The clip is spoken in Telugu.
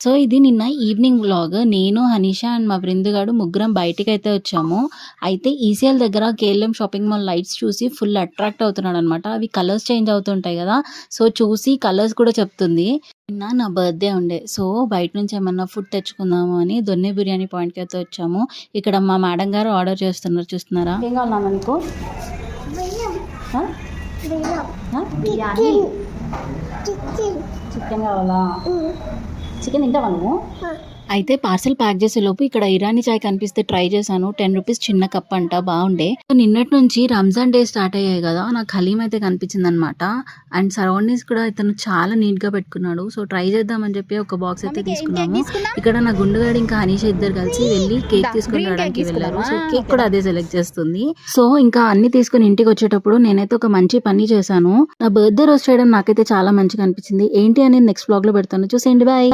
సో, ఇది నిన్న ఈవినింగ్ వ్లాగ్. నేను, హనీష అండ్ మా బృందుగాడు ముగ్గురం బయటికైతే వచ్చాము. అయితే ఈసీఎల్ దగ్గర కేఎల్ఎం షాపింగ్ మాల్ లైట్స్ చూసి ఫుల్ అట్రాక్ట్ అవుతున్నాడనమాట. అవి కలర్స్ చేంజ్ అవుతుంటాయి గదా! సో, చూసి కలర్స్ కూడా చెప్తుంది. నిన్న నా బర్త్‌డే ఉండే. సో, బయట నుంచి ఏమన్నా ఫుడ్ తెచ్చుకుందాము అని దొన్నె బిర్యానీ పాయింట్‌కైతే వచ్చాము. ఇక్కడ మా మేడం గారు ఆర్డర్ చేస్తున్నారు చూస్తున్నారా? ఏం కావాలి నాన్న నీకు? ఆ? ఆ? బిర్యానీ. చికెన్ కావాలా? చికెన్ తింటావా నువ్వు? అయితే పార్సెల్ ప్యాక్ చేసేలోపు ఇక్కడ ఇరానీ చాయ్ కనిపిస్తే ట్రై చేశాను. 10 రూపీస్ చిన్న కప్ అంట, బాగుండే. నిన్నటి నుంచి రంజాన్ డే స్టార్ట్ అయ్యాయి కదా, నాకు హలీం అయితే కనిపించింది అనమాట. అండ్ సరౌండింగ్స్ కూడా ఇతను చాలా నీట్ గా పెట్టుకున్నాడు. సో ట్రై చేద్దామని చెప్పి ఒక బాక్స్ అయితే తీసుకున్నాము. ఇక్కడ నా గుండుగాడు ఇంకా హనీష్ ఇద్దరు కలిసి వెళ్ళి కేక్ తీసుకుని రావడానికి వెళ్ళారు. సో కేక్ కూడా అదే సెలెక్ట్ చేస్తుంది. సో ఇంకా అన్ని తీసుకుని ఇంటికి వచ్చేటప్పుడు నేనైతే ఒక మంచి పని చేశాను. నా బర్త్డే రోజు చేయడం నాకైతే చాలా మంచిగా అనిపించింది. ఏంటి అనేది నెక్స్ట్ బ్లాగ్ లో పెడతాను, చూసేయండి. బాయ్.